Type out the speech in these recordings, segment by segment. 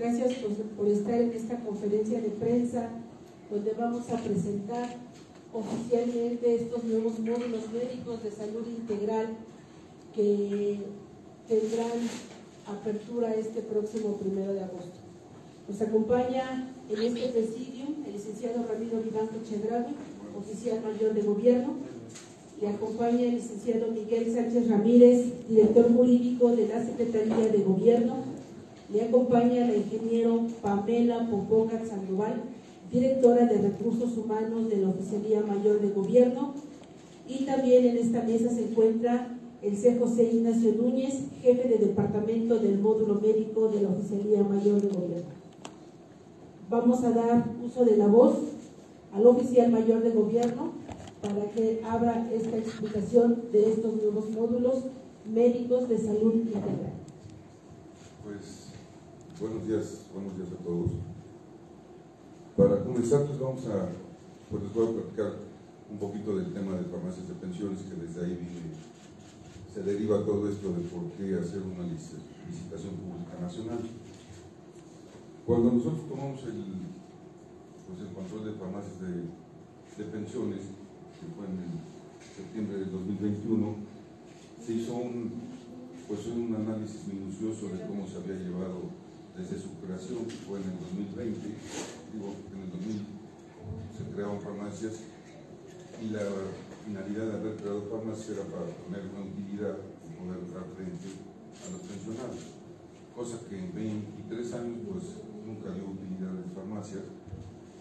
gracias por estar en esta conferencia de prensa donde vamos a presentar oficialmente estos nuevos módulos médicos de salud integral que tendrán apertura este próximo 1 de agosto. Nos acompaña en este presidium el licenciado Ramiro Vivanco Chedraui, oficial mayor de gobierno. Le acompaña el licenciado Miguel Sánchez Ramírez, director jurídico de la Secretaría de Gobierno. Le acompaña la ingeniero Pamela Popoca Sandoval, directora de Recursos Humanos de la Oficialía Mayor de Gobierno. Y también en esta mesa se encuentra el C. José Ignacio Núñez, jefe de departamento del módulo médico de la Oficialía Mayor de Gobierno. Vamos a dar uso de la voz al oficial mayor de gobierno para que abra esta explicación de estos nuevos módulos médicos de salud integral. Pues buenos días a todos. Para comenzar, pues les voy a platicar un poquito del tema de farmacias de pensiones, que desde ahí se deriva todo esto de por qué hacer una licitación pública nacional. Cuando nosotros tomamos el control de farmacias de pensiones, que fue en septiembre del 2021, se hizo un análisis minucioso de cómo se había llevado desde su creación, que fue en el 2020. En el 2000 se crearon farmacias y la finalidad de haber creado farmacias era para tener una utilidad y poder dar frente a los pensionados, cosa que en 23 años pues nunca dio utilidad de farmacias,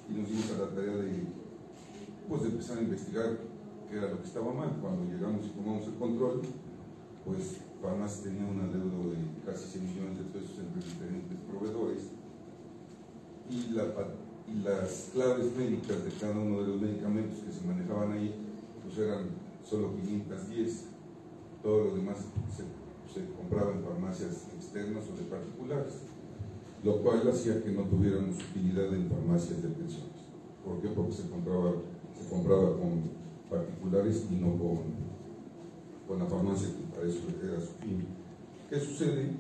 y nos dimos a la tarea de empezar a investigar qué era lo que estaba mal. Cuando llegamos y tomamos el control, pues farmacias tenía un adeudo de casi 100 millones de pesos entre diferentes proveedores, y las claves médicas de cada uno de los medicamentos que se manejaban ahí pues eran solo 510. Todo lo demás se compraba en farmacias externas o de particulares, lo cual hacía que no tuviéramos utilidad en farmacias de pensiones. ¿Por qué? Porque se compraba con particulares y no con la farmacia, que para eso era su fin. ¿Qué sucede?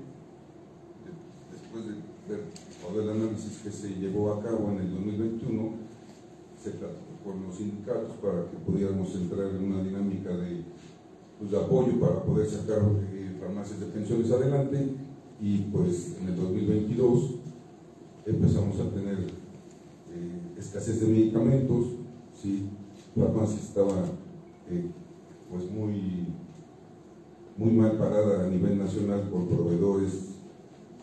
Después de ver todo el análisis que se llevó a cabo en el 2021, se platicó con los sindicatos para que pudiéramos entrar en una dinámica de apoyo para poder sacar farmacias de pensiones adelante, y pues en el 2022 empezamos a tener escasez de medicamentos, ¿sí? La farmacia estaba pues muy mal parada a nivel nacional por proveedores,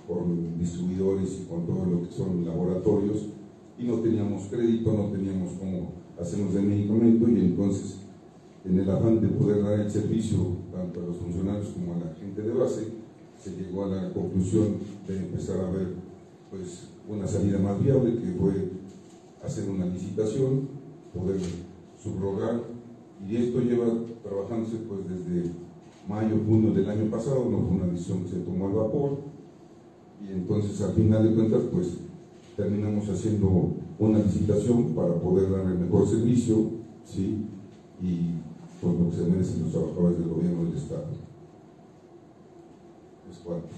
con distribuidores y con todo lo que son laboratorios, y no teníamos crédito, no teníamos cómo hacernos el medicamento, y entonces en el afán de poder dar el servicio tanto a los funcionarios como a la gente de base, se llegó a la conclusión de empezar a ver pues una salida más viable, que fue hacer una licitación, poder subrogar, y esto lleva trabajándose pues desde mayo, junio del año pasado. No fue una decisión que se tomó al vapor, y entonces al final de cuentas pues terminamos haciendo una licitación para poder dar el mejor servicio, ¿sí? Y con lo que se merecen los trabajadores del gobierno del Estado. ¿Es cuánto?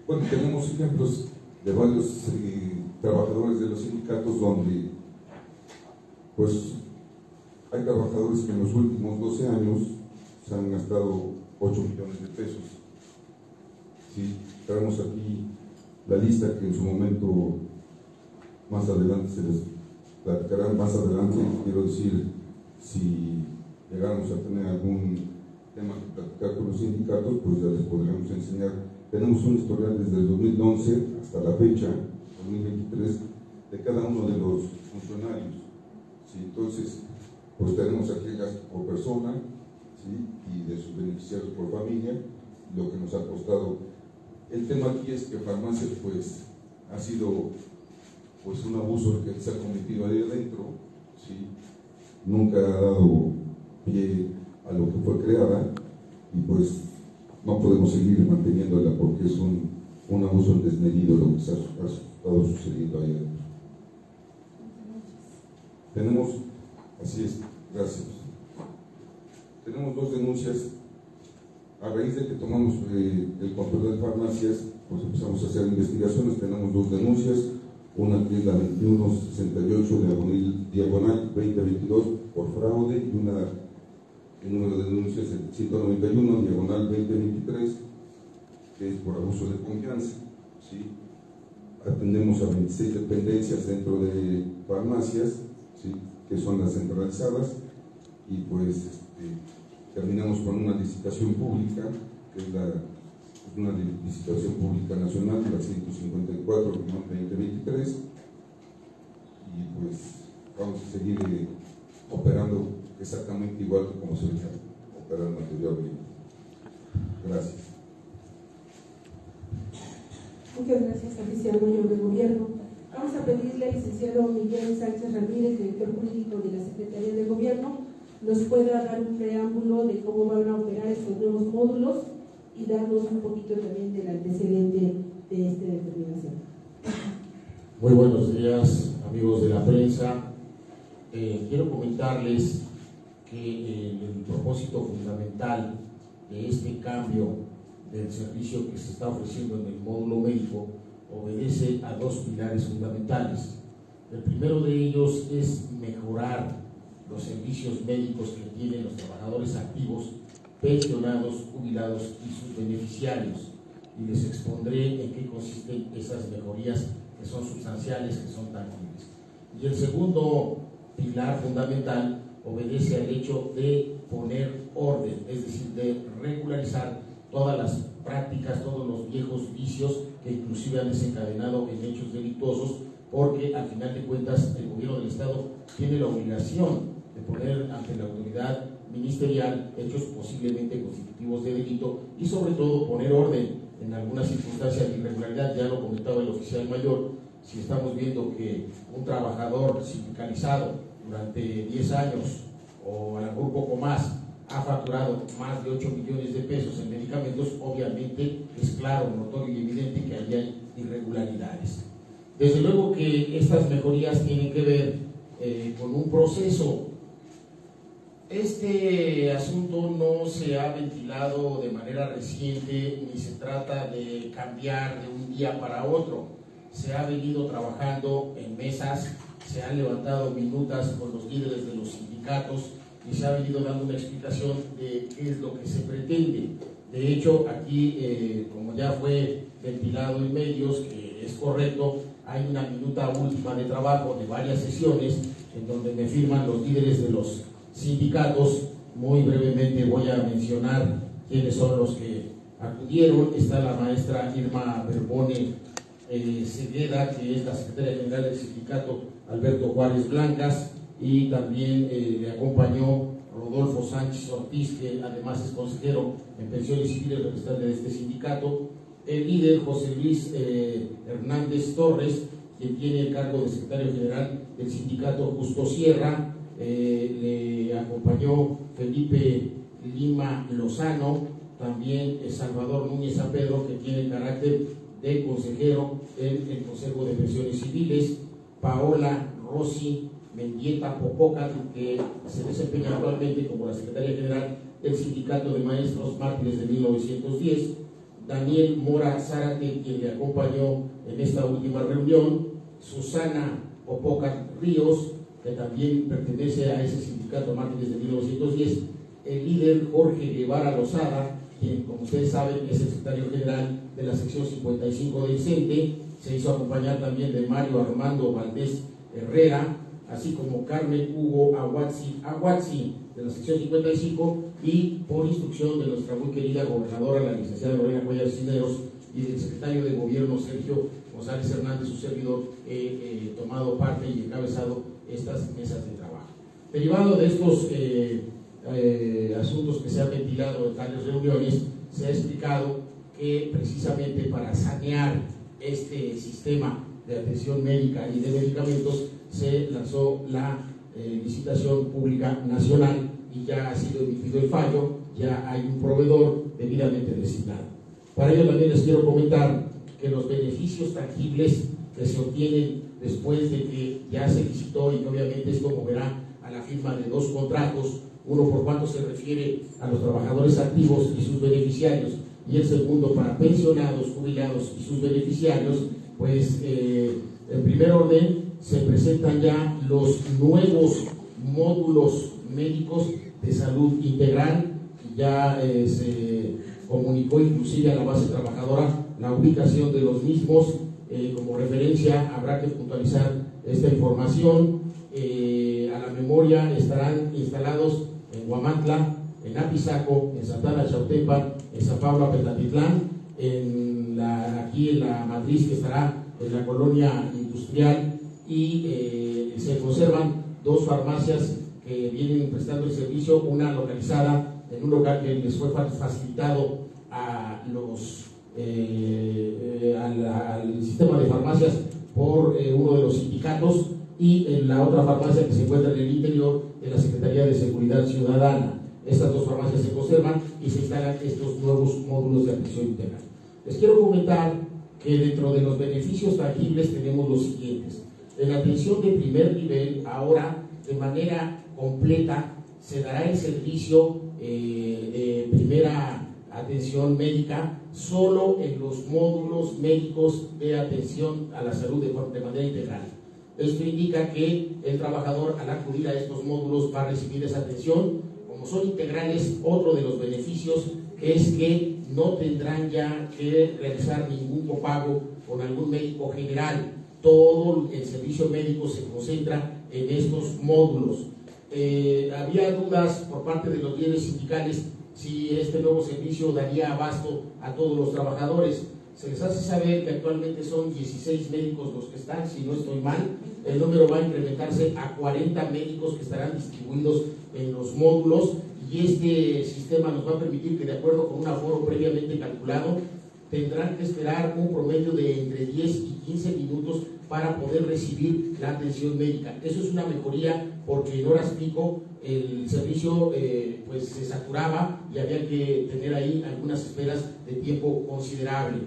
Bueno, tenemos ejemplos de varios trabajadores de los sindicatos donde pues hay trabajadores que en los últimos 12 años se han gastado 8 millones de pesos. ¿Sí? Traemos aquí la lista que en su momento más adelante se les platicarán más adelante. Quiero decir, si llegáramos a tener algún tema que platicar con los sindicatos, pues ya les podremos enseñar. Tenemos un historial desde el 2011 hasta la fecha, 2023, de cada uno de los funcionarios, ¿sí? Entonces, pues tenemos aquí el gasto por persona, ¿sí? Y de sus beneficiarios por familia, lo que nos ha costado. El tema aquí es que farmacias pues ha sido pues un abuso que se ha cometido ahí adentro, ¿sí? Nunca ha dado pie a lo que fue creada, y pues no podemos seguir manteniéndola porque es un abuso desmedido lo que ha estado sucediendo ahí adentro. Tenemos, así es, gracias. Tenemos 2 denuncias A raíz de que tomamos el control de farmacias, pues empezamos a hacer investigaciones. Tenemos 2 denuncias, una que es la 2168 diagonal 2022 por fraude, y el número de denuncias es 191 diagonal 2023, que es por abuso de confianza. ¿Sí? Atendemos a 26 dependencias dentro de farmacias, ¿sí?, que son las centralizadas, y pues terminamos con una licitación pública, que es una licitación pública nacional, la 154/2023, y pues vamos a seguir operando exactamente igual que como se venía operando anteriormente. Gracias. Muchas gracias, oficial mayor de gobierno. Vamos a pedirle al licenciado Miguel Sánchez Ramírez, director jurídico de la Secretaría de Gobierno, nos pueda dar un preámbulo de cómo van a operar estos nuevos módulos y darnos un poquito también del antecedente de esta determinación. Muy buenos días, amigos de la prensa. Quiero comentarles que el propósito fundamental de este cambio del servicio que se está ofreciendo en el módulo médico obedece a 2 pilares fundamentales. El primero de ellos es mejorar los servicios médicos que tienen los trabajadores activos, pensionados, jubilados y sus beneficiarios, y les expondré en qué consisten esas mejorías que son sustanciales, que son tangibles. Y el segundo pilar fundamental obedece al hecho de poner orden, es decir, de regularizar todas las prácticas, todos los viejos vicios que inclusive han desencadenado en hechos delictuosos, porque al final de cuentas el gobierno del Estado tiene la obligación de poner ante la autoridad ministerial hechos posiblemente constitutivos de delito, y sobre todo poner orden en algunas circunstancias de irregularidad. Ya lo comentaba el oficial mayor, si estamos viendo que un trabajador sindicalizado durante 10 años o a lo mejor un poco más ha facturado más de 8 millones de pesos en medicamentos, obviamente es claro, notorio y evidente que ahí hay irregularidades. Desde luego que estas mejorías tienen que ver con un proceso. Este asunto no se ha ventilado de manera reciente, ni se trata de cambiar de un día para otro. Se ha venido trabajando en mesas, se han levantado minutas con los líderes de los sindicatos y se ha venido dando una explicación de qué es lo que se pretende. De hecho, aquí, como ya fue ventilado en medios, que es correcto, hay una minuta última de trabajo de varias sesiones en donde me firman los líderes de los sindicatos. Muy brevemente voy a mencionar quiénes son los que acudieron. Está la maestra Irma Berbone Segueda, que es la secretaria general del sindicato Alberto Juárez Blancas, y también le acompañó Rodolfo Sánchez Ortiz, que además es consejero en pensiones civiles, representante de este sindicato, el líder José Luis Hernández Torres, quien tiene el cargo de secretario general del sindicato Justo Sierra, le acompañó Felipe Lima Lozano, también Salvador Núñez San Pedro, que tiene el carácter de consejero en el Consejo de Pensiones Civiles, Paola Rossi Mendieta Popoca, que se desempeña actualmente como la secretaria general del Sindicato de Maestros Mártires de 1910, Daniel Mora Zárate, quien le acompañó en esta última reunión, Susana Popoca Ríos, que también pertenece a ese sindicato Mártires de 1910, el líder Jorge Guevara Lozada, quien, como ustedes saben, es el secretario general de la sección 55 del CENTE. Se hizo acompañar también de Mario Armando Valdés Herrera, así como Carmen Hugo Aguazzi de la sección 55, y por instrucción de nuestra muy querida gobernadora, la licenciada Lorena Cuellar Cisneros, y del secretario de Gobierno Sergio González Hernández, su servidor, tomado parte y encabezado estas mesas de trabajo. Derivado de estos asuntos que se han ventilado en tales reuniones, se ha explicado que precisamente para sanear este sistema de atención médica y de medicamentos se lanzó la licitación pública nacional, y ya ha sido emitido el fallo, ya hay un proveedor debidamente designado. Para ello también les quiero comentar que los beneficios tangibles que se obtienen después de que ya se licitó, y que obviamente esto moverá a la firma de 2 contratos Uno, por cuanto se refiere a los trabajadores activos y sus beneficiarios, y el segundo para pensionados, jubilados y sus beneficiarios. Pues en primer orden se presentan ya los nuevos módulos médicos de salud integral. Ya se comunicó inclusive a la base trabajadora la ubicación de los mismos. Como referencia habrá que puntualizar esta información. A la memoria estarán instalados en Huamantla, en Apizaco, en Santana Chautepa, en San Pablo Apetatitlán, aquí en la matriz que estará en la colonia industrial, y se conservan dos farmacias que vienen prestando el servicio, una localizada en un local que les fue facilitado a al sistema de farmacias por uno de los sindicatos, y en la otra farmacia que se encuentra en el interior de la Secretaría de Seguridad Ciudadana. Estas dos farmacias se conservan y se instalan estos nuevos módulos de atención integral. Les quiero comentar que dentro de los beneficios tangibles tenemos los siguientes. En la atención de primer nivel, ahora de manera completa se dará el servicio de primera atención médica solo en los módulos médicos de atención a la salud de manera integral. Esto indica que el trabajador, al acudir a estos módulos, va a recibir esa atención. Como son integrales, otro de los beneficios es que no tendrán ya que realizar ningún copago con algún médico general. Todo el servicio médico se concentra en estos módulos. Había dudas por parte de los líderes sindicales si este nuevo servicio daría abasto a todos los trabajadores. Se les hace saber que actualmente son 16 médicos los que están, si no estoy mal. El número va a incrementarse a 40 médicos que estarán distribuidos en los módulos, y este sistema nos va a permitir que, de acuerdo con un aforo previamente calculado, tendrán que esperar un promedio de entre 10 y 15 minutos para poder recibir la atención médica. Eso es una mejoría, porque en horas pico el servicio pues se saturaba y había que tener ahí algunas esperas de tiempo considerable.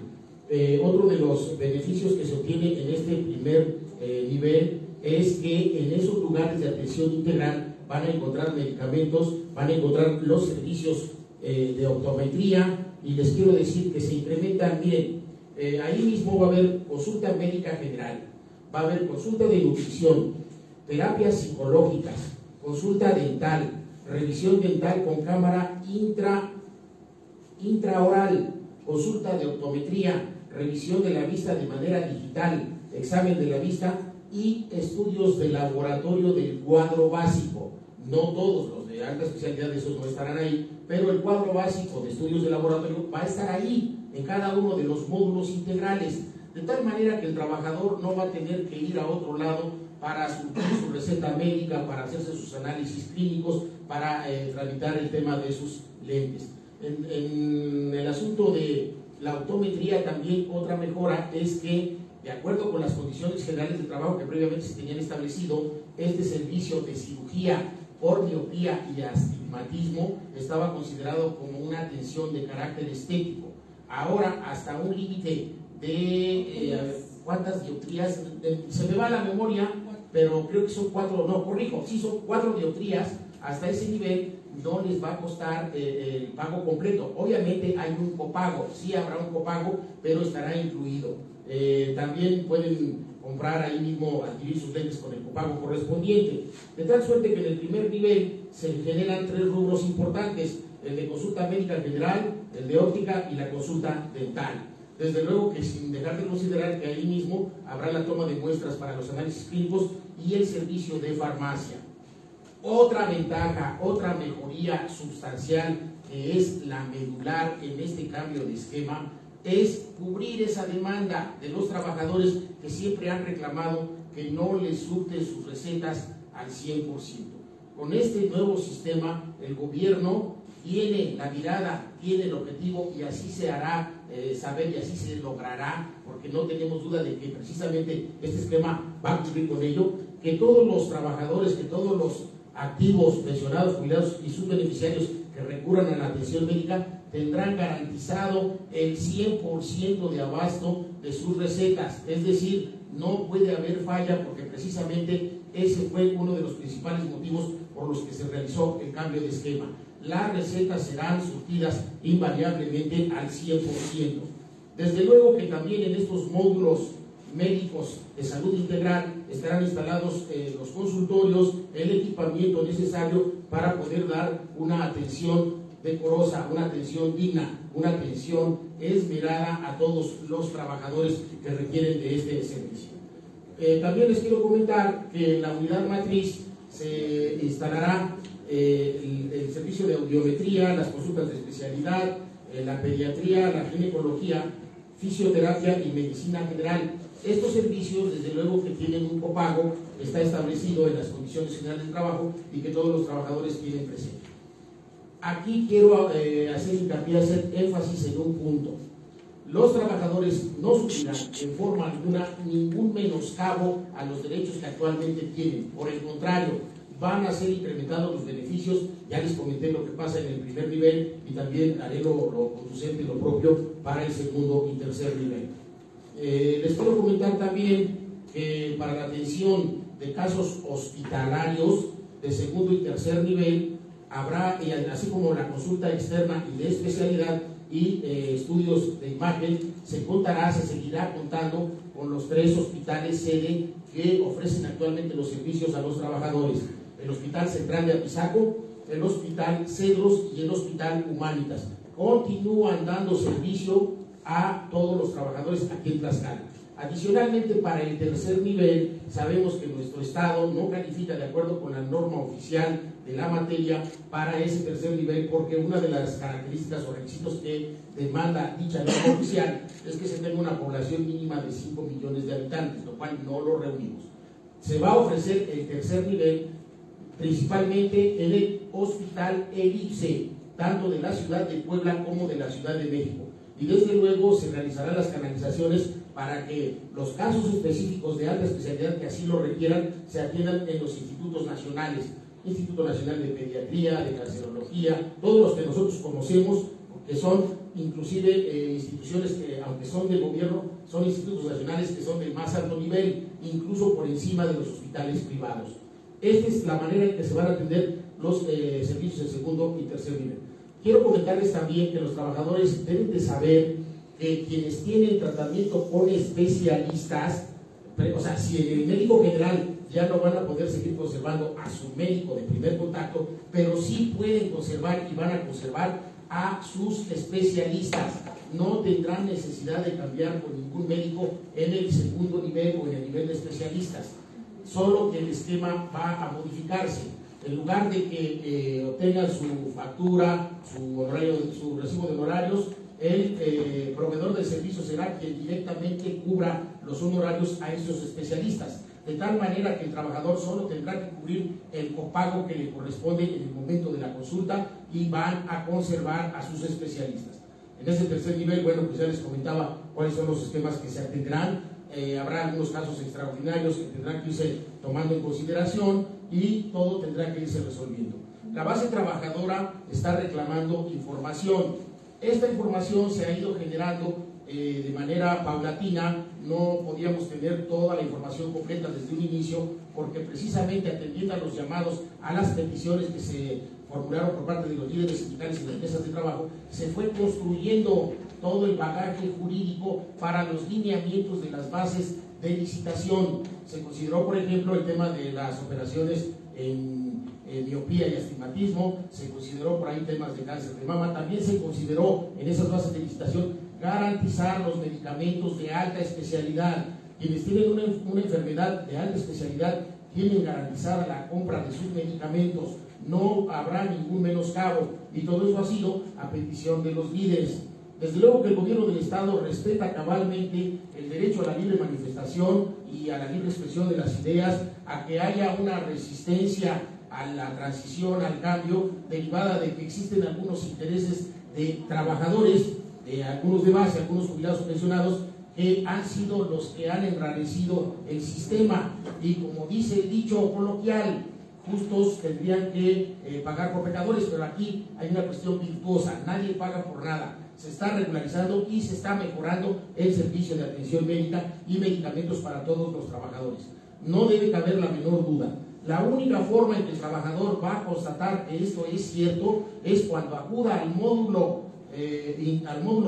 Otro de los beneficios que se obtiene en este primer nivel es que en esos lugares de atención integral van a encontrar medicamentos, van a encontrar los servicios de optometría, y les quiero decir que se incrementan. Miren, ahí mismo va a haber consulta médica general, va a haber consulta de nutrición, terapias psicológicas, consulta dental, revisión dental con cámara intraoral, consulta de optometría, revisión de la vista de manera digital, examen de la vista y estudios de laboratorio del cuadro básico. No todos los de alta especialidad, esos no estarán ahí, pero el cuadro básico de estudios de laboratorio va a estar ahí en cada uno de los módulos integrales, de tal manera que el trabajador no va a tener que ir a otro lado para su receta médica, para hacerse sus análisis clínicos, para tramitar el tema de sus lentes. En el asunto de la optometría, también otra mejora es que, de acuerdo con las condiciones generales de trabajo que previamente se tenían establecido, este servicio de cirugía por miopía y astigmatismo estaba considerado como una atención de carácter estético. Ahora, hasta un límite de ¿cuántas dioptrías? Se me va la memoria, pero creo que son 4, no, corrijo, sí son 4 dioptrías. Hasta ese nivel no les va a costar el pago completo. Obviamente hay un copago, sí habrá un copago, pero estará incluido. También pueden comprar ahí mismo, adquirir sus lentes con el copago correspondiente. De tal suerte que en el primer nivel se generan 3 rubros importantes: el de consulta médica general, el de óptica y la consulta dental. Desde luego que sin dejar de considerar que ahí mismo habrá la toma de muestras para los análisis clínicos y el servicio de farmacia. Otra ventaja, otra mejoría sustancial, que es la medular en este cambio de esquema, es cubrir esa demanda de los trabajadores que siempre han reclamado que no les surten sus recetas al 100%. Con este nuevo sistema, el gobierno tiene la mirada, tiene el objetivo, y así se hará saber y así se logrará, porque no tenemos duda de que precisamente este esquema va a cumplir con ello, que todos los trabajadores, que todos los activos, pensionados, jubilados y sus beneficiarios que recurran a la atención médica tendrán garantizado el 100% de abasto de sus recetas. Es decir, no puede haber falla, porque precisamente ese fue uno de los principales motivos por los que se realizó el cambio de esquema. Las recetas serán surtidas invariablemente al 100%. Desde luego que también en estos módulos médicos de salud integral estarán instalados los consultorios, el equipamiento necesario para poder dar una atención decorosa, una atención digna, una atención esmerada a todos los trabajadores que requieren de este servicio. También les quiero comentar que en la unidad matriz se instalará el servicio de audiometría, las consultas de especialidad, la pediatría, la ginecología, fisioterapia y medicina general. Estos servicios, desde luego que tienen un copago, está establecido en las condiciones generales de trabajo y que todos los trabajadores tienen presente. Aquí quiero hacer hincapié, hacer énfasis en un punto. Los trabajadores no sufrirán en forma alguna ningún menoscabo a los derechos que actualmente tienen. Por el contrario, van a ser incrementados los beneficios. Ya les comenté lo que pasa en el primer nivel y también haré lo conducente y lo propio para el segundo y tercer nivel. Les quiero comentar también que para la atención de casos hospitalarios de segundo y tercer nivel habrá, así como la consulta externa y de especialidad y estudios de imagen, se seguirá contando con los 3 hospitales sede que ofrecen actualmente los servicios a los trabajadores: el Hospital Central de Apizaco, el Hospital Cedros y el Hospital Humanitas. Continúan dando servicio a todos los trabajadores aquí en Tlaxcala. Adicionalmente, para el tercer nivel, sabemos que nuestro estado no califica de acuerdo con la norma oficial de la materia para ese tercer nivel, porque una de las características o requisitos que demanda dicha norma oficial es que se tenga una población mínima de 5 millones de habitantes, lo cual no lo reunimos. Se va a ofrecer el tercer nivel principalmente en el Hospital Elipse, tanto de la ciudad de Puebla como de la Ciudad de México. Y desde luego se realizarán las canalizaciones para que los casos específicos de alta especialidad que así lo requieran se atiendan en los institutos nacionales, Instituto Nacional de Pediatría, de Cancerología, todos los que nosotros conocemos, que son inclusive instituciones que, aunque son del gobierno, son institutos nacionales que son del más alto nivel, incluso por encima de los hospitales privados. Esta es la manera en que se van a atender los servicios de segundo y tercer nivel. Quiero comentarles también que los trabajadores deben de saber que quienes tienen tratamiento con especialistas, o sea, si en el médico general ya no van a poder seguir conservando a su médico de primer contacto, pero sí pueden conservar y van a conservar a sus especialistas. No tendrán necesidad de cambiar con ningún médico en el segundo nivel o en el nivel de especialistas, solo que el esquema va a modificarse. En lugar de que obtengan su factura, su recibo de honorarios, el proveedor del servicio será quien directamente cubra los honorarios a esos especialistas, de tal manera que el trabajador solo tendrá que cubrir el copago que le corresponde en el momento de la consulta y van a conservar a sus especialistas. En ese tercer nivel, bueno, pues ya les comentaba cuáles son los esquemas que se atenderán. Habrá algunos casos extraordinarios que tendrán que irse tomando en consideración y todo tendrá que irse resolviendo. La base trabajadora está reclamando información. Esta información se ha ido generando de manera paulatina. No podíamos tener toda la información completa desde un inicio, porque precisamente atendiendo a los llamados, a las peticiones que se formularon por parte de los líderes sindicales y de las mesas de trabajo, se fue construyendo todo el bagaje jurídico para los lineamientos de las bases de licitación. Se consideró, por ejemplo, el tema de las operaciones en miopía y astigmatismo, se consideró por ahí temas de cáncer de mama, también se consideró en esas bases de licitación garantizar los medicamentos de alta especialidad. Quienes tienen una enfermedad de alta especialidad tienen garantizada la compra de sus medicamentos, no habrá ningún menoscabo, y todo eso ha sido a petición de los líderes. Desde luego que el gobierno del Estado respeta cabalmente el derecho a la libre manifestación y a la libre expresión de las ideas, a que haya una resistencia a la transición, al cambio, derivada de que existen algunos intereses de trabajadores, de algunos de base, algunos jubilados o pensionados, que han sido los que han enrarecido el sistema. Y como dice el dicho coloquial, justos tendrían que pagar por pecadores, pero aquí hay una cuestión virtuosa, nadie paga por nada. Se está regularizando y se está mejorando el servicio de atención médica y medicamentos para todos los trabajadores. No debe caber la menor duda. La única forma en que el trabajador va a constatar que esto es cierto es cuando acuda al módulo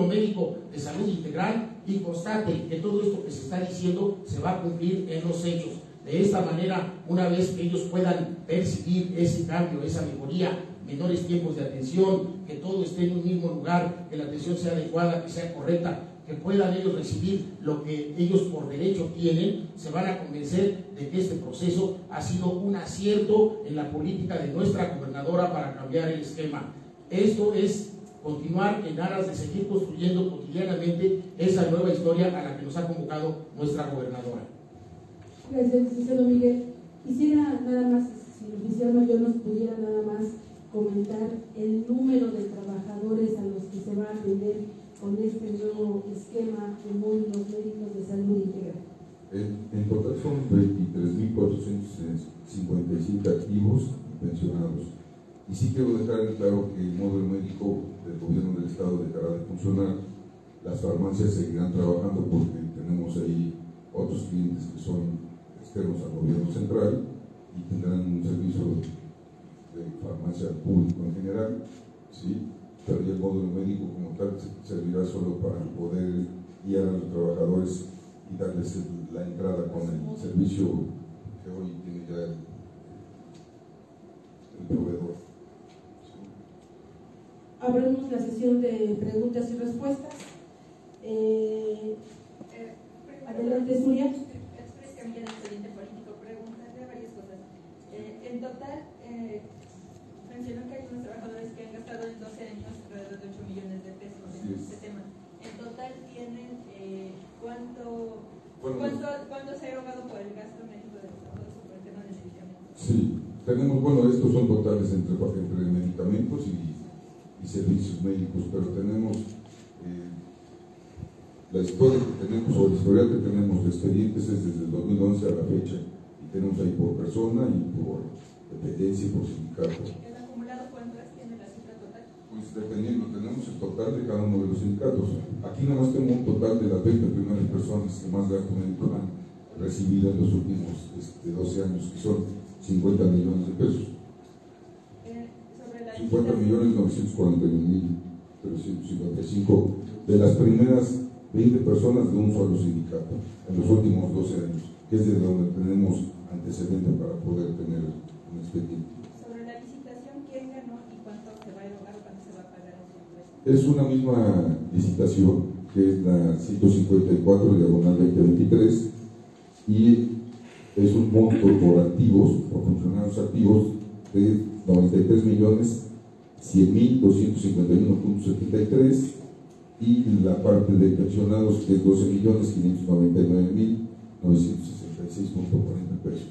médico de salud integral y constate que todo esto que se está diciendo se va a cumplir en los hechos. De esta manera, una vez que ellos puedan percibir ese cambio, esa mejoría, menores tiempos de atención, que todo esté en un mismo lugar, que la atención sea adecuada, que sea correcta, que puedan ellos recibir lo que ellos por derecho tienen, se van a convencer de que este proceso ha sido un acierto en la política de nuestra gobernadora para cambiar el esquema. Esto es continuar en aras de seguir construyendo cotidianamente esa nueva historia a la que nos ha convocado nuestra gobernadora. Gracias, licenciado Miguel. Quisiera nada más, si el oficial mayor nos pudiera nada más comentar el número de trabajadores a los que se va a atender con este nuevo esquema de módulos médicos de salud integral. En total son 23.457 activos y pensionados. Y sí quiero dejar en claro que el módulo médico del gobierno del estado dejará de funcionar. Las farmacias seguirán trabajando porque tenemos ahí otros clientes que son externos al gobierno central y tendrán un servicio de farmacia público en general, ¿sí? Pero el módulo médico como tal servirá solo para poder guiar a los trabajadores y darles la entrada con el servicio que hoy tiene ya el proveedor. Abrimos la sesión de preguntas y respuestas. Adelante, Zulia. Cambiar el expediente político, preguntarle varias cosas. En total, mencionó que hay unos trabajadores que han gastado en 12 años alrededor de 8 millones de pesos en este tema. En total tienen, ¿cuánto se ha erogado por el gasto médico de los trabajadores por el tema de medicamentos? Sí, tenemos, estos son totales entre medicamentos y servicios médicos, pero tenemos la historia que tenemos, o el historial que tenemos de expedientes es desde el 2011 a la fecha, y tenemos ahí por persona y por dependencia y por sindicato. ¿El acumulado cuánto es? ¿Tiene la cifra total? Pues dependiendo, tenemos el total de cada uno de los sindicatos. Aquí nada más tengo un total de las 20 primeras personas que más gasto médico han recibido en los últimos 12 años, que son 50 millones de pesos. 50.941.355 de las primeras 20 personas de un solo sindicato en los últimos 12 años, que es de donde tenemos antecedentes para poder tener un expediente. Sobre la licitación, ¿quién ganó y cuánto se va a erogar o cuánto se va a pagar en su empresa? Es una misma licitación, que es la 154/2023, y es un monto por activos, por funcionarios activos, de 93.100.251.73, y la parte de pensionados, que es 12.599.966.40 pesos.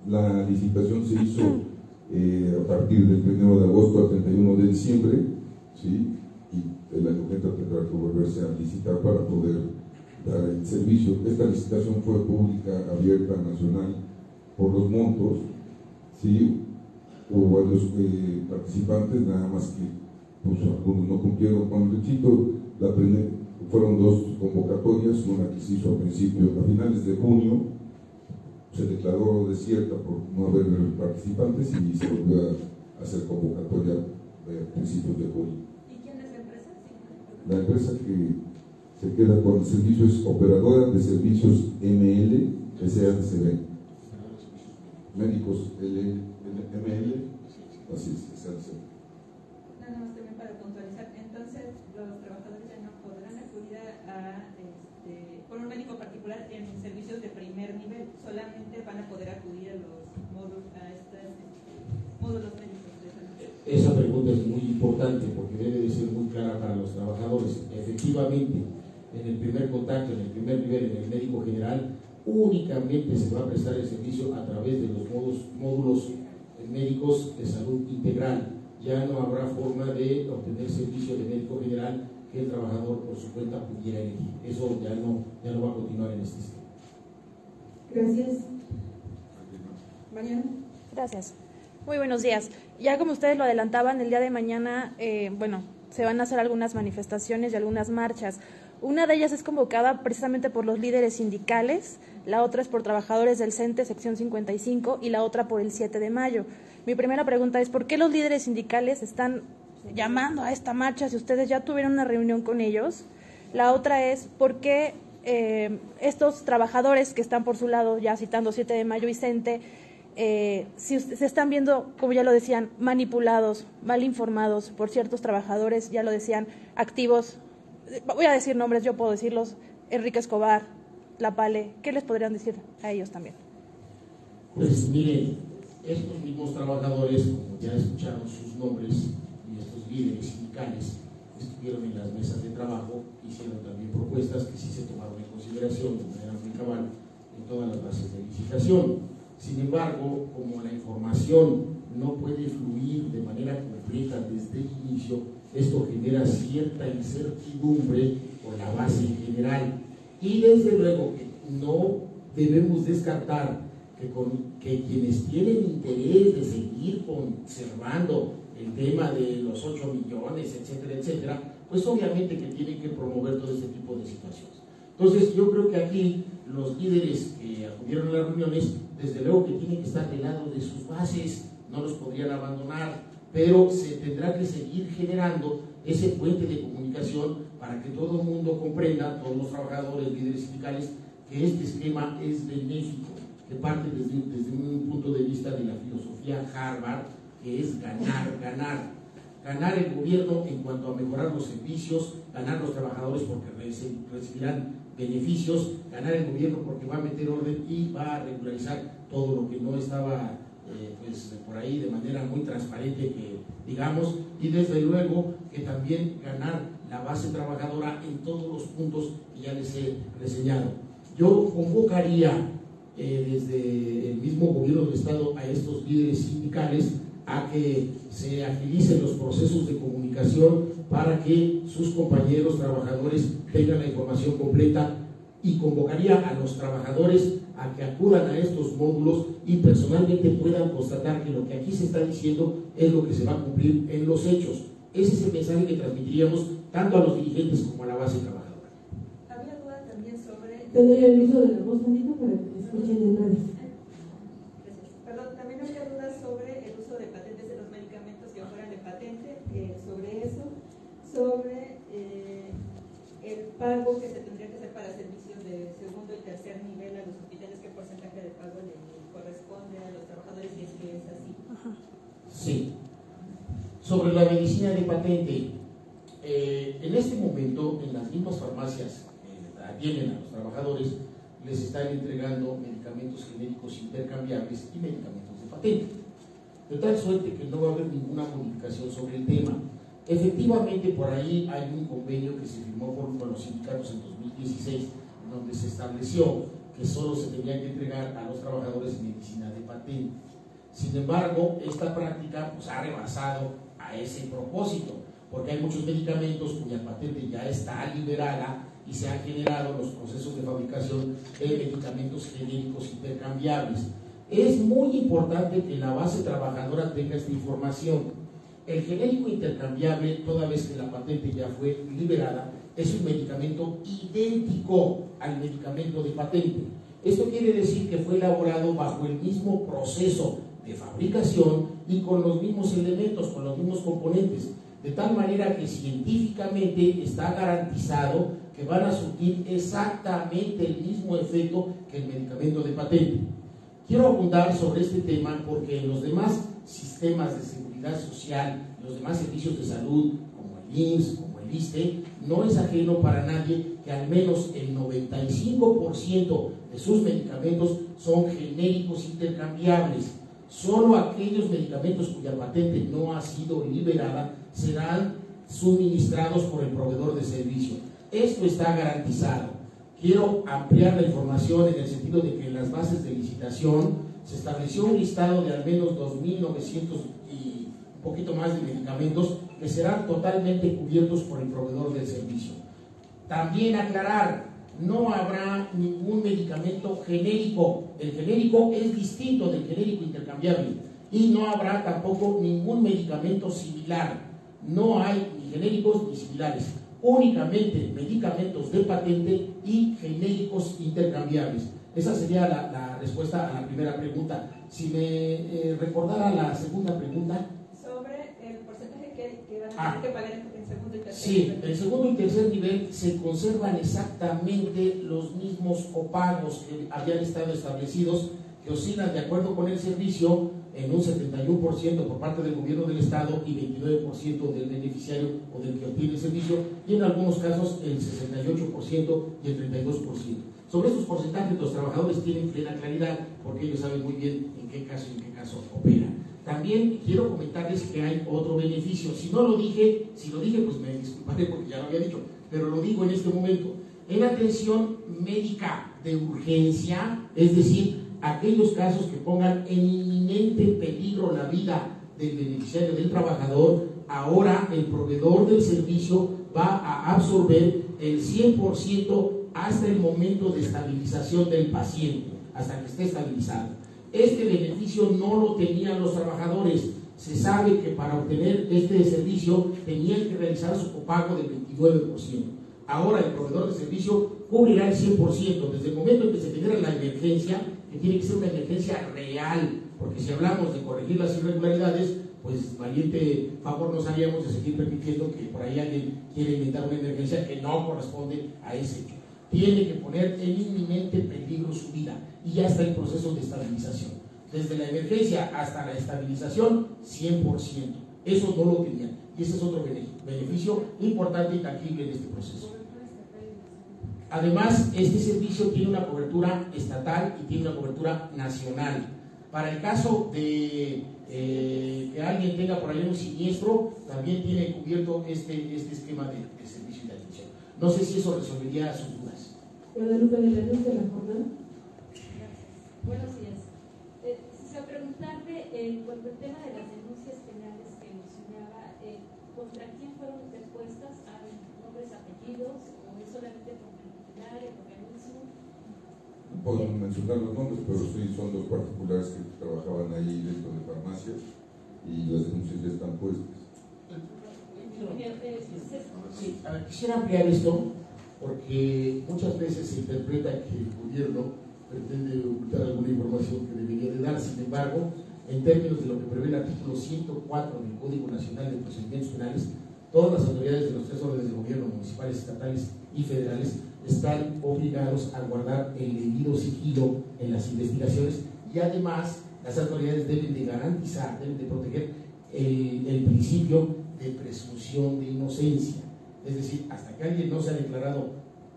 La licitación se hizo a partir del 1 de agosto al 31 de diciembre, ¿sí? Y el año que entra tendrá que volverse a licitar para poder dar el servicio. Esta licitación fue pública, abierta, nacional, por los montos, ¿sí? Hubo varios participantes, nada más que algunos no cumplieron con el requisito. Fueron 2 convocatorias, una que se hizo a finales de junio, se declaró desierta por no haber participantes y se volvió a hacer convocatoria a principios de junio. ¿Y quién es la empresa? La empresa que se queda con el servicio es Operadora de Servicios ML SADCB. Médicos ML, así es, SADCB. Nada más también para puntualizar, entonces los trabajadores ya no podrán acudir por un médico particular en servicios de primer nivel, solamente van a poder acudir a los módulos médicos de salud. Esa pregunta es muy importante porque debe de ser muy clara para los trabajadores. Efectivamente, en el primer contacto, en el primer nivel, en el médico general, únicamente se va a prestar el servicio a través de los módulos médicos de salud integral. Ya no habrá forma de obtener servicio de médico general que el trabajador por su cuenta pudiera elegir. Eso ya no va a continuar en este sistema. Gracias. Mañana. Gracias. Muy buenos días. Ya como ustedes lo adelantaban, el día de mañana, se van a hacer algunas manifestaciones y algunas marchas. Una de ellas es convocada precisamente por los líderes sindicales, la otra es por trabajadores del CENTE, sección 55, y la otra por el 7 de mayo. Mi primera pregunta es, ¿por qué los líderes sindicales están llamando a esta marcha si ustedes ya tuvieron una reunión con ellos? La otra es, ¿por qué estos trabajadores que están por su lado, ya citando 7 de mayo y CENTE, si se están viendo, como ya lo decían, manipulados, mal informados por ciertos trabajadores, ya lo decían, activos, voy a decir nombres, yo puedo decirlos, Enrique Escobar, La Pale, ¿qué les podrían decir a ellos también? Pues miren, estos mismos trabajadores, como ya escucharon sus nombres, y estos líderes sindicales, estuvieron en las mesas de trabajo, hicieron también propuestas que sí se tomaron en consideración de manera muy cabal en todas las bases de licitación. Sin embargo, como la información no puede fluir de manera completa desde el inicio, esto genera cierta incertidumbre con la base en general. Y desde luego que no debemos descartar que quienes tienen interés de seguir conservando el tema de los 8 millones, etcétera, etcétera, pues obviamente que tienen que promover todo este tipo de situaciones. Entonces yo creo que aquí los líderes que acudieron a las reuniones, desde luego que tienen que estar del lado de sus bases, no los podrían abandonar, pero se tendrá que seguir generando ese puente de comunicación para que todo el mundo comprenda, todos los trabajadores, líderes sindicales, que este esquema es benéfico, que parte desde un punto de vista de la filosofía Harvard, que es ganar, ganar. Ganar el gobierno en cuanto a mejorar los servicios, ganar los trabajadores porque recibirán beneficios, ganar el gobierno porque va a meter orden y va a regularizar todo lo que no estaba pues por ahí de manera muy transparente, que digamos, y desde luego que también ganar la base trabajadora en todos los puntos que ya les he reseñado. Yo convocaría desde el mismo gobierno del Estado a estos líderes sindicales a que se agilicen los procesos de comunicación para que sus compañeros trabajadores tengan la información completa, y convocaría a los trabajadores a que acudan a estos módulos y personalmente puedan constatar que lo que aquí se está diciendo es lo que se va a cumplir en los hechos. Ese es el mensaje que transmitiríamos tanto a los dirigentes como a la base trabajadora. Había duda también sobre... Te doy el uso de la voz, Juanito, para que te escuchen en redes. Perdón, también había dudas sobre el uso de patentes de los medicamentos que fueran de patente, sobre eso, sobre el pago que se tendría que hacer para servicios de segundo y tercer nivel a los hospitales, qué porcentaje de pago le corresponde a los trabajadores, si es que es así. Sí. Sobre la medicina de patente, en este momento en las mismas farmacias que atienden a los trabajadores les están entregando medicamentos genéricos intercambiables y medicamentos de patente, de tal suerte que no va a haber ninguna modificación sobre el tema. Efectivamente, por ahí hay un convenio que se firmó con los sindicatos en 2016, donde se estableció que solo se tenían que entregar a los trabajadores medicina de patente. Sin embargo, esta práctica pues, ha rebasado a ese propósito, porque hay muchos medicamentos cuya patente ya está liberada y se han generado los procesos de fabricación de medicamentos genéricos intercambiables. Es muy importante que la base trabajadora tenga esta información. El genérico intercambiable, toda vez que la patente ya fue liberada, es un medicamento idéntico al medicamento de patente. Esto quiere decir que fue elaborado bajo el mismo proceso de fabricación y con los mismos elementos, con los mismos componentes, de tal manera que científicamente está garantizado que van a surtir exactamente el mismo efecto que el medicamento de patente. Quiero abundar sobre este tema porque en los demás sistemas de seguridad social, los demás servicios de salud, como el IMSS, como el ISSSTE, no es ajeno para nadie que al menos el 95% de sus medicamentos son genéricos intercambiables. Solo aquellos medicamentos cuya patente no ha sido liberada serán suministrados por el proveedor de servicio. Esto está garantizado. Quiero ampliar la información en el sentido de que en las bases de licitación se estableció un listado de al menos 2.900 y un poquito más de medicamentos que serán totalmente cubiertos por el proveedor del servicio. También aclarar, no habrá ningún medicamento genérico. El genérico es distinto del genérico intercambiable y no habrá tampoco ningún medicamento similar. No hay ni genéricos ni similares, únicamente medicamentos de patente y genéricos intercambiables. Esa sería la respuesta a la primera pregunta. Si me recordara la segunda pregunta. Sobre el porcentaje que van a tener que pagar en segundo y tercer Sí, nivel. en segundo y tercer nivel se conservan exactamente los mismos copagos que habían estado establecidos, que oscilan de acuerdo con el servicio en un 71% por parte del gobierno del estado y 29% del beneficiario o del que obtiene el servicio, y en algunos casos el 68% y el 32%. Sobre estos porcentajes los trabajadores tienen plena claridad porque ellos saben muy bien en qué caso opera. También quiero comentarles que hay otro beneficio. Si lo dije pues me disculparé porque ya lo había dicho, pero lo digo en este momento. En atención médica de urgencia, es decir, aquellos casos que pongan en inminente peligro la vida del beneficiario, del trabajador, ahora el proveedor del servicio va a absorber el 100% hasta el momento de estabilización del paciente, hasta que esté estabilizado. Este beneficio no lo tenían los trabajadores. Se sabe que para obtener este servicio tenían que realizar su copago del 29%. Ahora el proveedor de servicio cubrirá el 100%. Desde el momento en que se genera la emergencia, que tiene que ser una emergencia real, porque si hablamos de corregir las irregularidades, pues valiente favor nos haríamos de seguir permitiendo que por ahí alguien quiera inventar una emergencia que no corresponde a ese hecho. Tiene que poner en inminente peligro su vida y ya está el proceso de estabilización. Desde la emergencia hasta la estabilización, 100%. Eso no lo tenían. Y ese es otro beneficio importante y tangible en este proceso. Además, este servicio tiene una cobertura estatal y tiene una cobertura nacional. Para el caso de que alguien tenga por ahí un siniestro, también tiene cubierto este esquema de servicio y de atención. No sé si eso resolvería sus dudas. Guadalupe de la Luz, de la jornada. Buenos días. Quisiera preguntarle, en cuanto al tema de las denuncias penales que mencionaba, ¿contra quién fueron interpuestas? ¿Hay nombres, apellidos o es solamente contra el titular, el organismo? No puedo mencionar los nombres, pero sí son dos particulares que trabajaban ahí dentro de farmacias y las denuncias ya están puestas. Sí, quisiera ampliar esto porque muchas veces se interpreta que el gobierno pretende ocultar alguna información que debería de dar. Sin embargo, en términos de lo que prevé el artículo 104 del Código Nacional de Procedimientos Penales, todas las autoridades de los tres órdenes de gobierno, municipales, estatales y federales, están obligados a guardar el debido sigilo en las investigaciones y además las autoridades deben de garantizar, deben de proteger el principio de presunción de inocencia. Es decir, hasta que alguien no sea declarado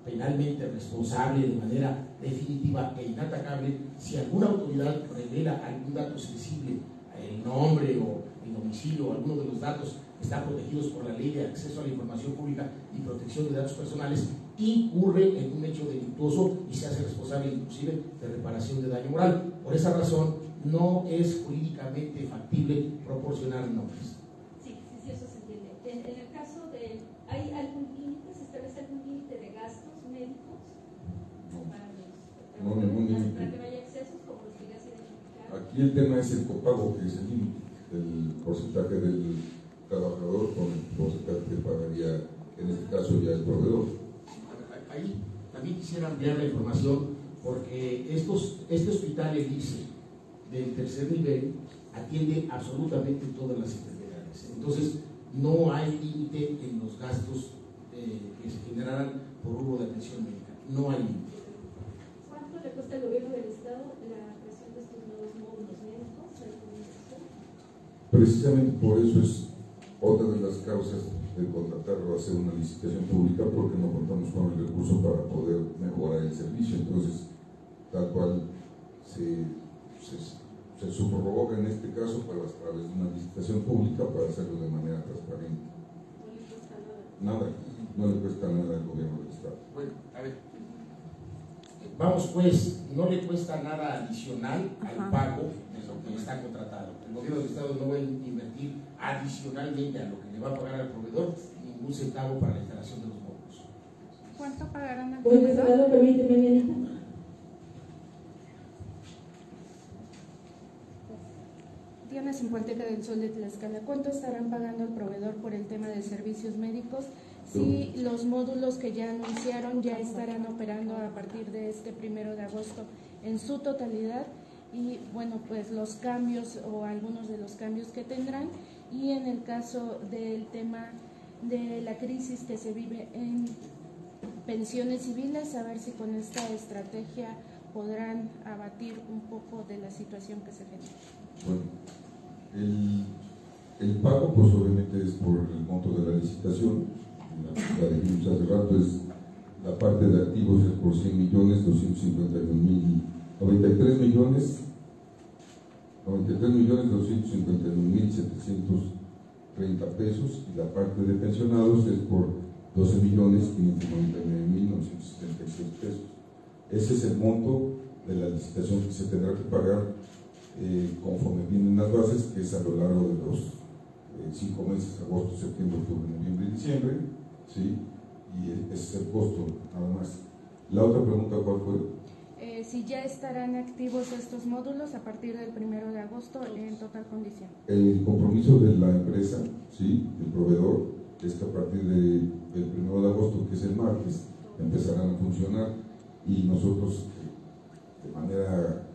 penalmente responsable de manera definitiva e inatacable, si alguna autoridad revela algún dato sensible, el nombre o el domicilio o alguno de los datos están protegidos por la Ley de Acceso a la Información Pública y Protección de Datos Personales, incurre en un hecho delictuoso y se hace responsable inclusive de reparación de daño moral. Por esa razón, no es jurídicamente factible proporcionar nombres. Sí, eso se entiende. En el caso de, ¿hay algún límite, se establece algún límite de gastos médicos? No, ningún límite. Para que no haya excesos, como los que ya se identificaron. Aquí el tema es el copago, que es el límite, el porcentaje del trabajador con el porcentaje que pagaría, en este caso, ya el proveedor. Ahí también quisiera ampliar la información porque este hospital, el ICE, del tercer nivel, atiende absolutamente todas las enfermedades. Entonces, no hay límite en los gastos que se generaran por rubro de atención médica. No hay límite. ¿Cuánto le cuesta al gobierno del Estado la creación de estos nuevos módulos médicos? Precisamente por eso es otra de las causas de contratar o hacer una licitación pública, porque no contamos con el recurso para poder mejorar el servicio. Entonces, tal cual se subroga en este caso a través de una licitación pública para hacerlo de manera transparente. ¿No le cuesta Nada, no le cuesta nada al gobierno del Estado. Bueno, a ver. Vamos pues, no le cuesta nada adicional al pago de lo que está contratado. El gobierno del Estado no va a invertir adicionalmente a lo que le va a pagar al proveedor ningún centavo para la instalación de los módulos. ¿Cuánto pagarán al Voy de proveedor? lado, permíteme, Dianita. Ana Cincuanteca del Sol de Tlaxcala. ¿Cuánto estarán pagando el proveedor por el tema de servicios médicos? Si los módulos que ya anunciaron ya estarán operando a partir de este 1 de agosto en su totalidad, y bueno, pues los cambios o algunos de los cambios que tendrán, y en el caso del tema de la crisis que se vive en pensiones civiles, a ver si con esta estrategia podrán abatir un poco de la situación que se genera. Bueno, el pago pues obviamente es por el monto de la licitación. La dijimos hace rato, es la parte de activos es por 93.251.730 pesos, y la parte de pensionados es por 12.599.976 pesos. Ese es el monto de la licitación que se tendrá que pagar conforme vienen las bases, que es a lo largo de los 5 meses, agosto, septiembre, octubre, noviembre y diciembre, ¿sí? Y ese es el costo, nada más. La otra pregunta, ¿cuál fue? Si ya estarán activos estos módulos a partir del 1 de agosto en total condición. El compromiso de la empresa, ¿sí?, del proveedor, es que a partir del 1 de agosto, que es el martes, empezarán a funcionar, y nosotros de manera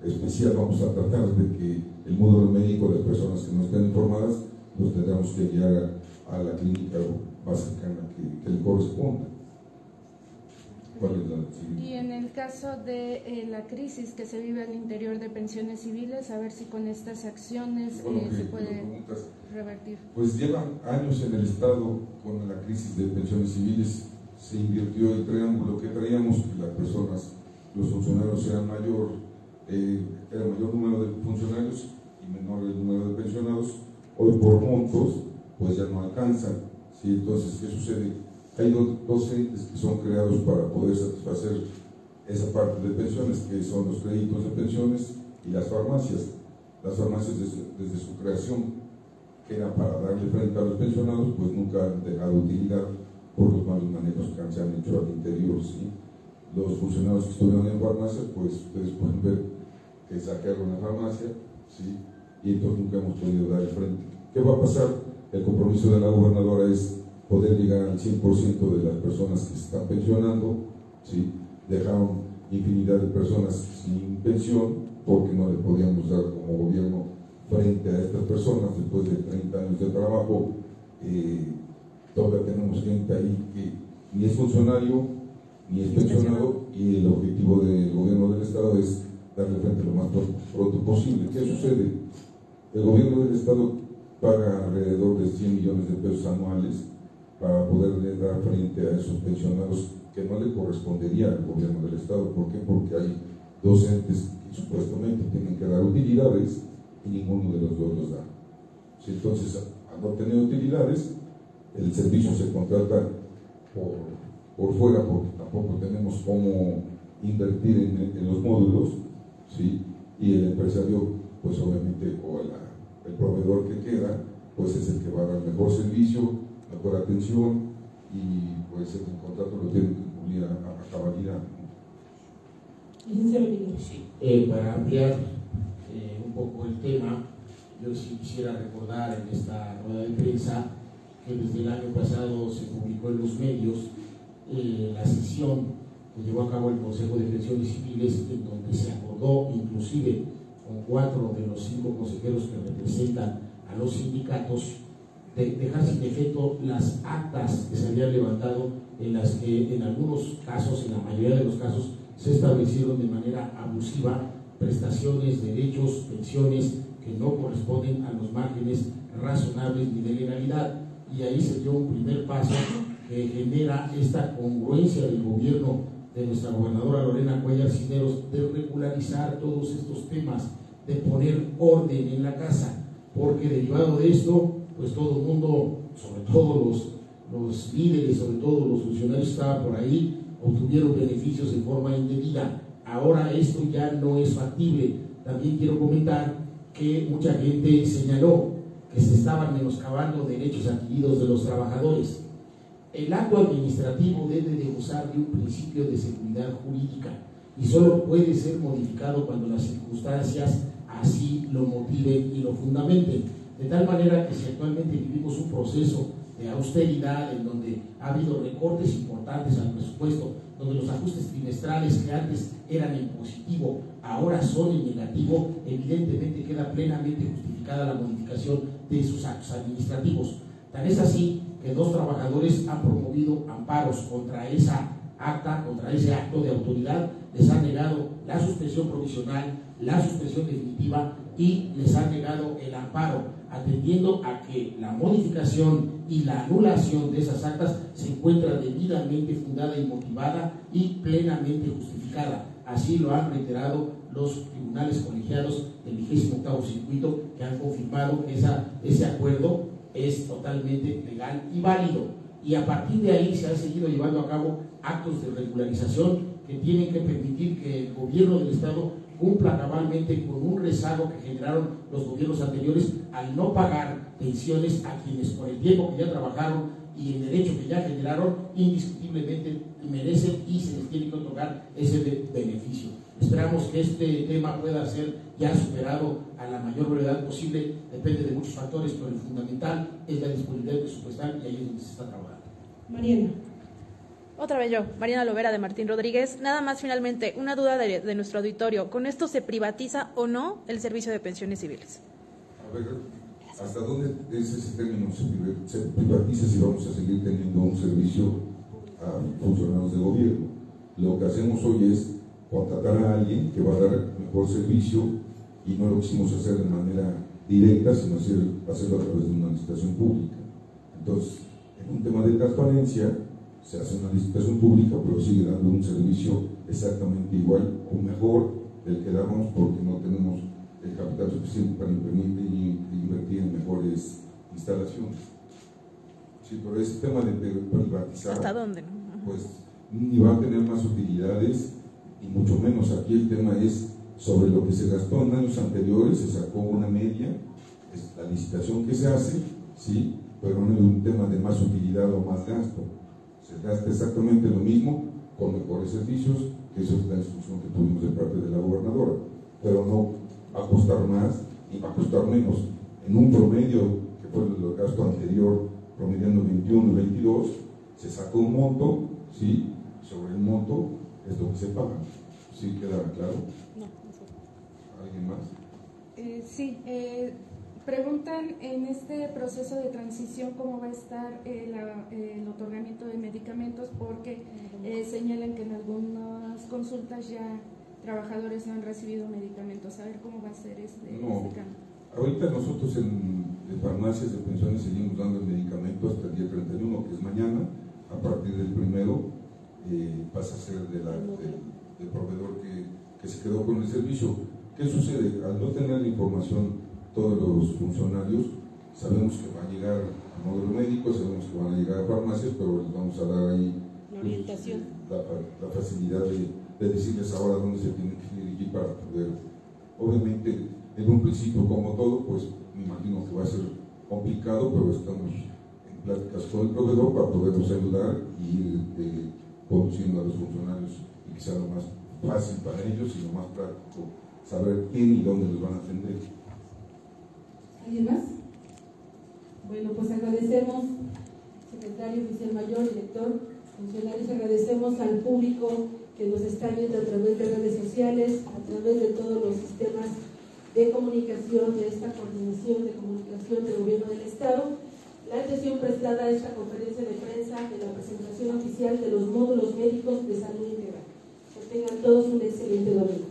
especial vamos a tratar de que el módulo médico, las personas que no estén informadas, los tendremos que guiar a la clínica más cercana que le corresponda. ¿Cuál es la siguiente? Y en el caso de la crisis que se vive al interior de pensiones civiles, a ver si con estas acciones se puede revertir. Pues llevan años en el Estado con la crisis de pensiones civiles. Se invirtió el triángulo que traíamos, que las personas, los funcionarios era mayor número de funcionarios y menor el número de pensionados. Hoy por montos pues ya no alcanzan, ¿sí? Entonces, ¿qué sucede? Hay dos entes que son creados para poder satisfacer esa parte de pensiones, que son los créditos de pensiones y las farmacias. Las farmacias desde su creación, que era para darle frente a los pensionados, pues nunca han dejado utilidad por los malos manejos que se han hecho al interior, ¿sí? Los funcionarios que estuvieron en farmacia, pues ustedes pueden ver que saquearon la farmacia, ¿sí? Y entonces nunca hemos podido dar el frente. ¿Qué va a pasar? El compromiso de la gobernadora es poder llegar al 100% de las personas que se están pensionando, ¿sí? Dejaron infinidad de personas sin pensión porque no le podíamos dar como gobierno frente a estas personas después de 30 años de trabajo. Todavía tenemos gente ahí que ni es funcionario ni es pensionado, y el objetivo del gobierno del Estado es darle frente lo más pronto posible. ¿Qué sucede? El gobierno del Estado paga alrededor de 100 millones de pesos anuales para poderle dar frente a esos pensionados que no le correspondería al gobierno del Estado. ¿Por qué? Porque hay dos entes que supuestamente tienen que dar utilidades y ninguno de los dos los da. ¿Sí? Entonces, al no tener utilidades, el servicio se contrata por fuera, porque tampoco tenemos cómo invertir en los módulos, ¿sí? Y el empresario, pues obviamente, o el proveedor que queda, pues es el que va a dar mejor servicio, mejor atención, y pues el contrato lo tiene que cumplir a cabalidad. Sí, para ampliar un poco el tema, yo sí quisiera recordar en esta rueda de prensa que desde el año pasado se publicó en los medios la sesión que llevó a cabo el Consejo de Pensiones Civiles, en donde se acordó, inclusive con 4 de los 5 consejeros que representan a los sindicatos, de dejar sin efecto las actas que se habían levantado, en las que en algunos casos, en la mayoría de los casos, se establecieron de manera abusiva prestaciones, derechos, pensiones que no corresponden a los márgenes razonables ni de legalidad. Y ahí se dio un primer paso que genera esta congruencia del gobierno de nuestra gobernadora Lorena Cuellar Cisneros de regularizar todos estos temas, de poner orden en la casa, porque derivado de esto, pues todo el mundo, sobre todo los líderes, sobre todo los funcionarios que estaban por ahí, obtuvieron beneficios de forma indebida. Ahora esto ya no es factible. También quiero comentar que mucha gente señaló que se estaban menoscabando derechos adquiridos de los trabajadores. El acto administrativo debe de gozar de un principio de seguridad jurídica y solo puede ser modificado cuando las circunstancias así lo motiven y lo fundamenten. De tal manera que si actualmente vivimos un proceso de austeridad en donde ha habido recortes importantes al presupuesto, donde los ajustes trimestrales que antes eran en positivo ahora son en negativo, evidentemente queda plenamente justificada la modificación de sus actos administrativos. Tan es así que 2 trabajadores han promovido amparos contra esa acta, contra ese acto de autoridad, les han negado la suspensión provisional, la suspensión definitiva y les han negado el amparo, atendiendo a que la modificación y la anulación de esas actas se encuentra debidamente fundada y motivada y plenamente justificada. Así lo han reiterado los tribunales colegiados del 28º circuito, que han confirmado que ese acuerdo es totalmente legal y válido. Y a partir de ahí se han seguido llevando a cabo actos de regularización que tienen que permitir que el gobierno del Estado cumpla cabalmente con un rezago que generaron los gobiernos anteriores al no pagar pensiones a quienes por el tiempo que ya trabajaron y el derecho que ya generaron indiscutiblemente merecen y se les tiene que otorgar ese beneficio. Esperamos que este tema pueda ser ya superado a la mayor brevedad posible, depende de muchos factores, pero el fundamental es la disponibilidad presupuestal y ahí es donde se está trabajando. Mariana. Otra vez yo, Mariana Lovera de Martín Rodríguez. Nada más finalmente, una duda de nuestro auditorio. ¿Con esto se privatiza o no el servicio de pensiones civiles? A ver, ¿hasta dónde es ese término? Se privatiza si vamos a seguir teniendo un servicio a funcionarios de gobierno. Lo que hacemos hoy es contratar a alguien que va a dar mejor servicio y no lo quisimos hacer de manera directa, sino hacerlo a través de una licitación pública. Entonces, en un tema de transparencia, se hace una licitación pública, pero sigue dando un servicio exactamente igual o mejor del que damos porque no tenemos el capital suficiente para invertir en mejores instalaciones. Sí, pero ese tema de privatizar, ¿hasta dónde? pues ni va a tener más utilidades y mucho menos. Aquí el tema es sobre lo que se gastó en años anteriores, se sacó una media, es la licitación que se hace, sí, pero no es un tema de más utilidad o más gasto. Se gasta exactamente lo mismo con mejores servicios, que esa es la instrucción que tuvimos de parte de la gobernadora, pero no va a costar más ni va a costar menos. En un promedio, que fue el gasto anterior, promediando 21 y 22, se sacó un monto, ¿sí? Sobre el monto es lo que se paga. ¿Sí queda claro? No. ¿Alguien más? Sí, preguntan en este proceso de transición cómo va a estar el otorgamiento de medicamentos, porque señalan que en algunas consultas ya trabajadores no han recibido medicamentos. A ver cómo va a ser este cambio. Ahorita nosotros en farmacias de pensiones seguimos dando el medicamento hasta el día 31, que es mañana. A partir del 1 pasa a ser del proveedor que se quedó con el servicio. ¿Qué sucede? Al no tener la información todos los funcionarios, sabemos que va a llegar a módulo médico, sabemos que van a llegar a farmacias, pero les vamos a dar ahí la orientación, la facilidad de decirles ahora dónde se tienen que dirigir para poder. Obviamente, en un principio, como todo, pues me imagino que va a ser complicado, pero estamos en pláticas con el proveedor para podernos ayudar y ir conduciendo a los funcionarios y que sea lo más fácil para ellos y lo más práctico, saber quién y dónde los van a atender. ¿Alguien más? Bueno, pues agradecemos, secretario, oficial mayor, director, funcionarios, agradecemos al público que nos está viendo a través de redes sociales, a través de todos los sistemas de comunicación de esta coordinación de comunicación del gobierno del Estado, la atención prestada a esta conferencia de prensa de la presentación oficial de los módulos médicos de salud integral. Que tengan todos un excelente domingo.